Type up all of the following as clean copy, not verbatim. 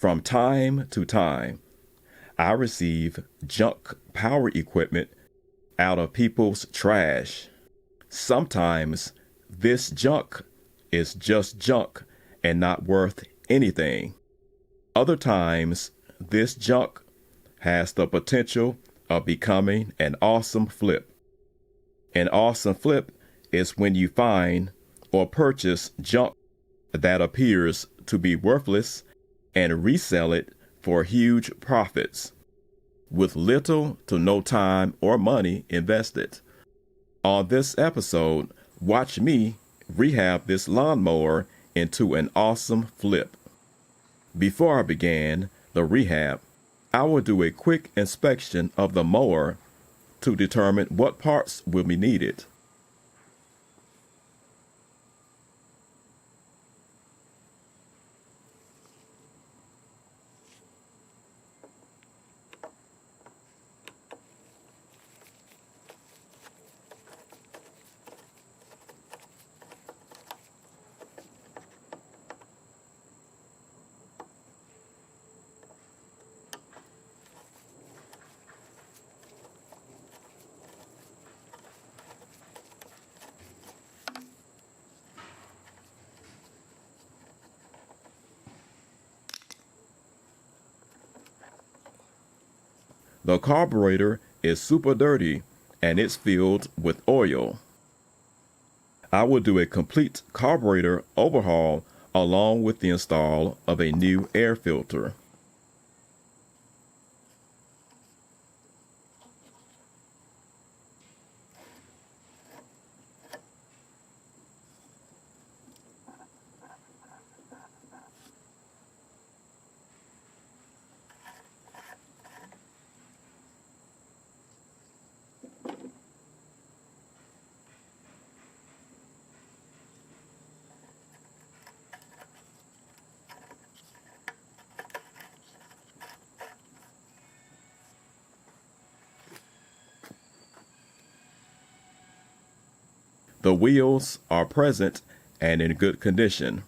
From time to time, I receive junk power equipment out of people's trash. Sometimes this junk is just junk and not worth anything. Other times, this junk has the potential of becoming an awesome flip. An awesome flip is when you find or purchase junk that appears to be worthless and resell it for huge profits with little to no time or money invested. On this episode, watch me rehab this lawnmower into an awesome flip. Before I begin the rehab, I will do a quick inspection of the mower to determine what parts will be needed. The carburetor is super dirty and it's filled with oil. I will do a complete carburetor overhaul along with the install of a new air filter. The wheels are present and in good condition.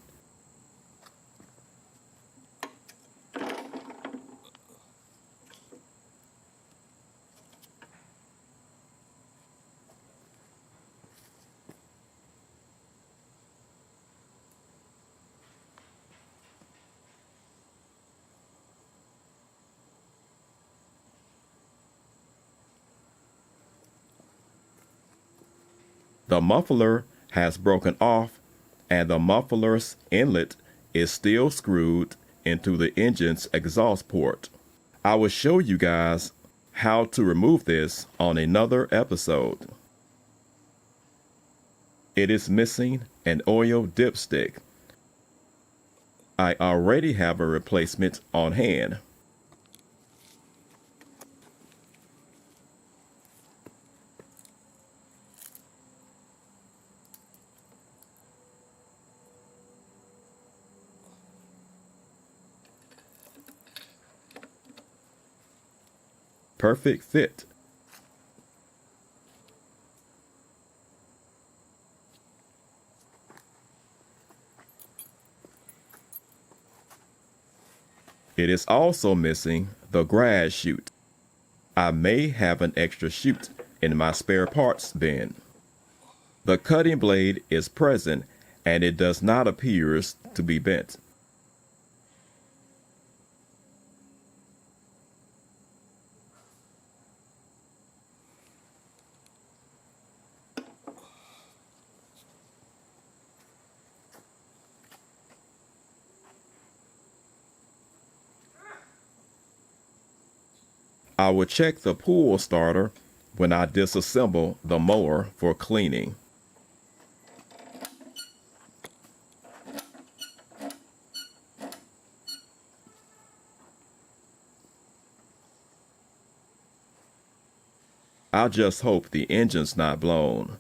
The muffler has broken off and the muffler's inlet is still screwed into the engine's exhaust port. I will show you guys how to remove this on another episode. It is missing an oil dipstick. I already have a replacement on hand. Perfect fit. It is also missing the grass chute. I may have an extra chute in my spare parts bin. The cutting blade is present and it does not appear to be bent. I will check the pull starter when I disassemble the mower for cleaning. I just hope the engine's not blown.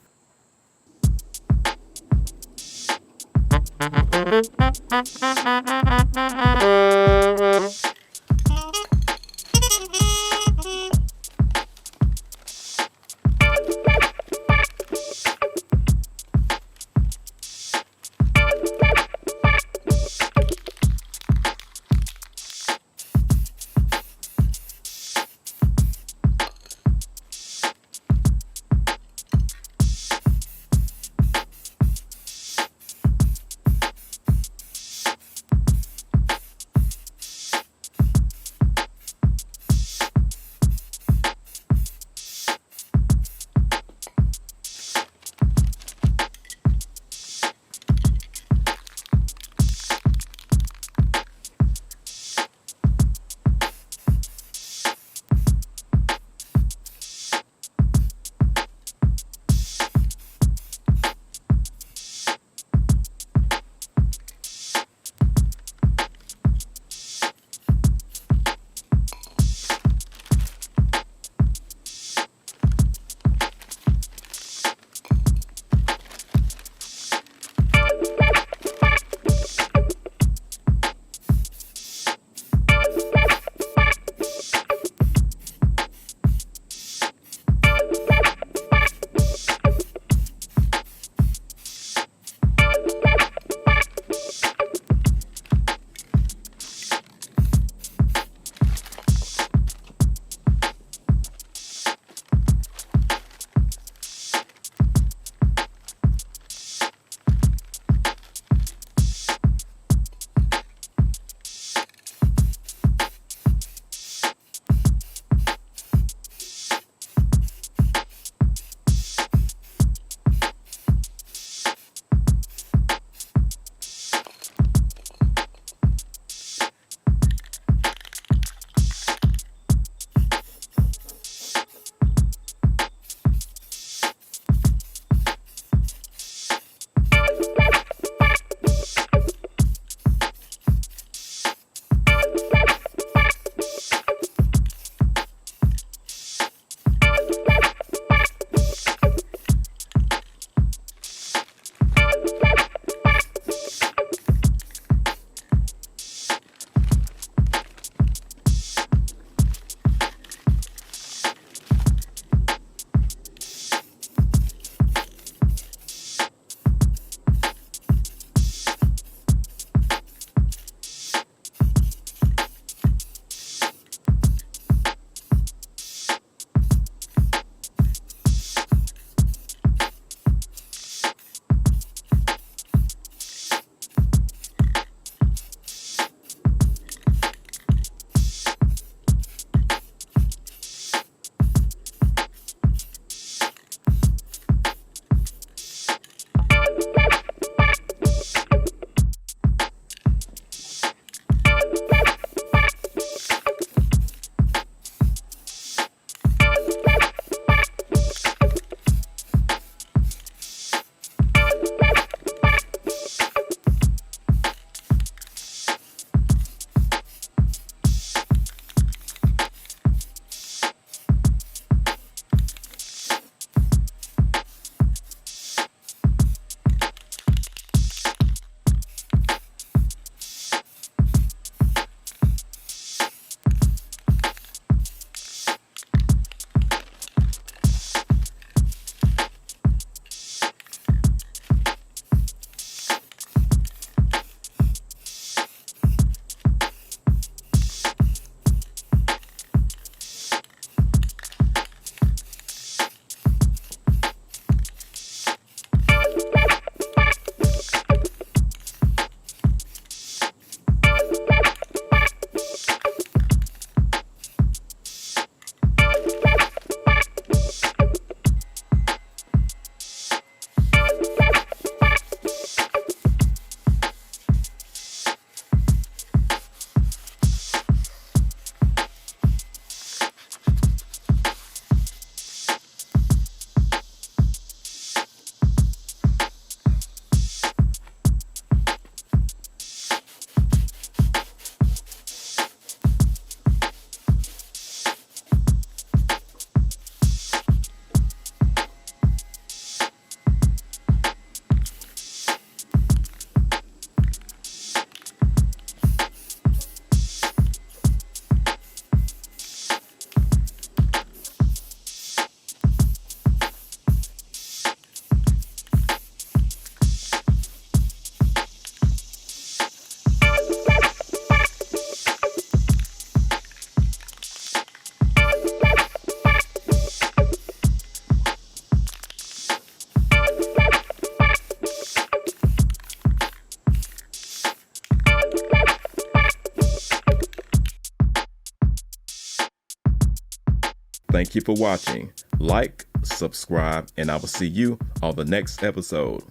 Thank you for watching. Like, subscribe, and I will see you on the next episode.